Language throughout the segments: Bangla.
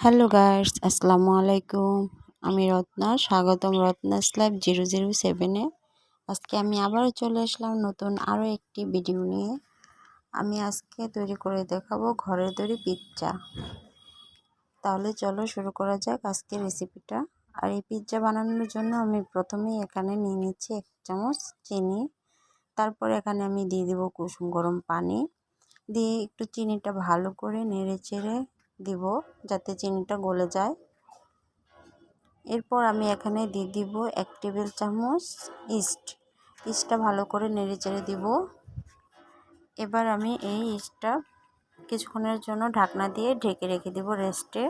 হ্যালো গাইস, আসসালামু আলাইকুম। আমি রত্না, স্বাগতম রত্নাস লাইভ 007-এ। আজকে আমি আবারও চলে আসলাম নতুন আরও একটি ভিডিও নিয়ে। আমি আজকে তৈরি করে দেখাবো ঘরে তৈরি পিৎজা। তাহলে চলো শুরু করা যাক আজকের রেসিপিটা। আর এই পিৎজা বানানোর জন্য আমি প্রথমেই এখানে নিয়ে নিচ্ছি 1 চামচ চিনি। তারপর এখানে আমি দিয়ে দেবো কুসুম গরম পানি, দিয়ে একটু চিনিটা ভালো করে নেড়ে চেড়ে দিব যাতে চিনিটা গলে যায়। এরপর আমি এখানে দিয়ে দিব 1 টেবিল চামচ ইস্টটা ভালো করে নেড়ে চেড়ে দিব। এবার আমি এই ইস্টটা কিছুক্ষণের জন্য ঢাকনা দিয়ে ঢেকে রেখে দেব রেস্টে।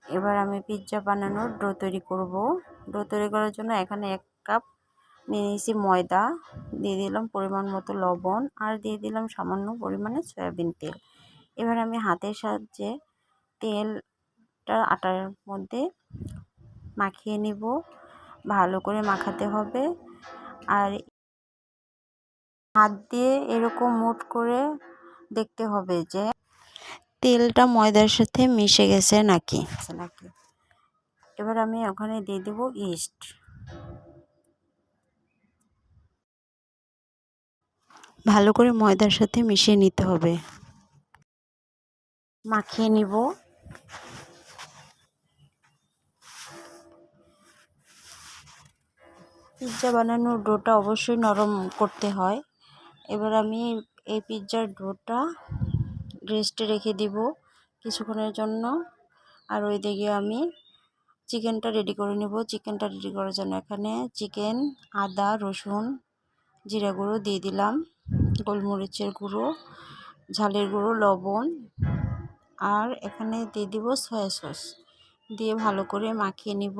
এবার আমি পিৎজা বানানোর ডো তৈরি করব। ডো তৈরি করার জন্য এখানে 1 কাপ নিয়ে নিয়েছি ময়দা, দিয়ে দিলাম পরিমাণ মতো লবণ, আর দিয়ে দিলাম সামান্য পরিমাণে সয়াবিন তেল। এবার আমি হাতের সাহায্যে তেলটা আটার মধ্যে মাখিয়ে নিব। ভালো করে মাখাতে হবে, আর হাত দিয়ে এরকম মুঠ করে দেখতে হবে যে তেলটা ময়দার সাথে মিশে গেছে নাকি। এবার আমি ওখানে দিয়ে দেব ইস্ট। ভালো করে ময়দার সাথে মিশিয়ে নিতে হবে, মাখিয়ে নিব। পিৎজা বানানোর ডোটা অবশ্যই নরম করতে হয়। এবার আমি এই পিৎজার ডোটা রেস্টে রেখে দিব কিছুক্ষণের জন্য। আর ওইদিকে আমি চিকেনটা রেডি করে নেব। চিকেনটা রেডি করার জন্য এখানে চিকেন, আদা, রসুন, জিরা গুঁড়ো দিয়ে দিলাম, গোলমরিচের গুঁড়ো, ঝালের গুঁড়ো, লবণ, আর এখানে দিয়ে দিব সয়া সস, দিয়ে ভালো করে মাখিয়ে নিব।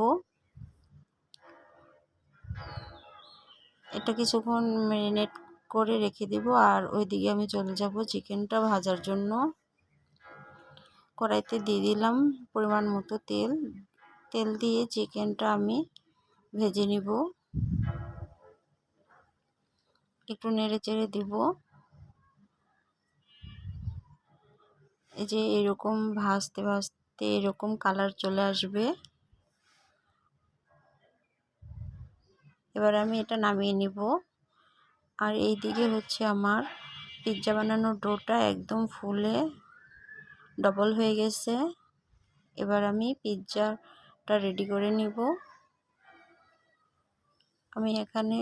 এটা কিছুক্ষণ ম্যারিনেট করে রেখে দিব। আর ওইদিকে আমি চলে যাব চিকেনটা ভাজার জন্য। কড়াইতে দিয়ে দিলাম পরিমাণ মতো তেল দিয়ে চিকেনটা আমি ভেজে নিব। একটু নেড়ে চেড়ে দিব। এই যে এরকম ভাজতে ভাজতে এরকম কালার চলে আসবে। এবার আমি এটা নামিয়ে নিব। আর এই দিকে হচ্ছে আমার পিৎজা বানানোর ডোটা একদম ফুলে ডবল হয়ে গেছে। এবার আমি পিৎজাটা রেডি করে নিব। আমি এখানে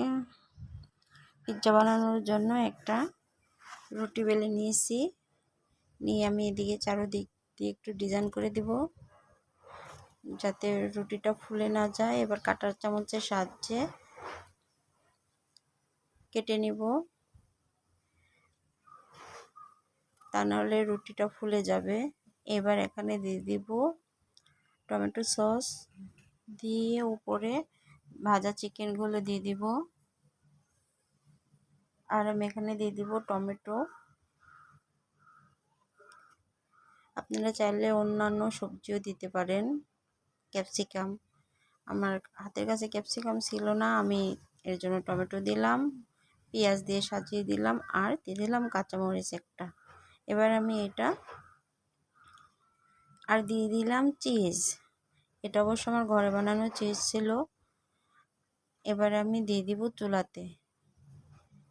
পিৎজা বানানোর জন্য একটা রুটি বেলে নিয়েছি, নিয়ে আমি এদিকে চারদিক দিয়ে একটু ডিজাইন করে দিব যাতে রুটিটা ফুলে না যায়। এবার কাঁটার চামচের সাহায্যে কেটে নিব, তা নাহলে রুটিটা ফুলে যাবে। এবার এখানে দিয়ে দিব টমেটো সস, দিয়ে উপরে ভাজা চিকেনগুলো দিয়ে দিব। আর আমি এখানে দিয়ে দিব টমেটো। আপনারা চাইলে অন্যান্য সবজিও দিতে পারেন, ক্যাপসিকাম। আমার হাতের কাছে ক্যাপসিকাম ছিল না, আমি এর জন্য টমেটো দিলাম, পেঁয়াজ দিয়ে সাজিয়ে দিলাম, আর দিয়ে দিলাম কাঁচামরিচ একটা। এবার আমি এটা আর দিয়ে দিলাম চিজ। এটা অবশ্য আমার ঘরে বানানো চিজ ছিল। এবার আমি দিয়ে দিব চুলাতে।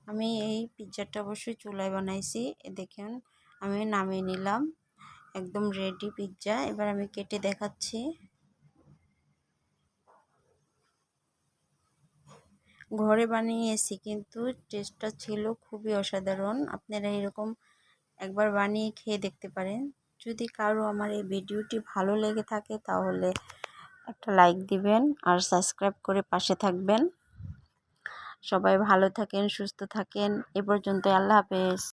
আমি এই পিৎজাটা অবশ্যই চুলায় বানাইছি। দেখেন আমি নামিয়ে নিলাম, একদম রেডি পিৎজা। এবার আমি কেটে দেখাচ্ছি। ঘরে বানিয়েছি কিন্তু টেস্টটা ছিল খুবই অসাধারণ। আপনারা এরকম একবার বানিয়ে খেয়ে দেখতে পারেন। যদি কারো আমার এই ভিডিওটি ভালো লেগে থাকে তাহলে একটা লাইক দিবেন আর সাবস্ক্রাইব করে পাশে থাকবেন। সবাই ভালো থাকেন, সুস্থ থাকেন। এ পর্যন্ত, আল্লাহ হাফেজ।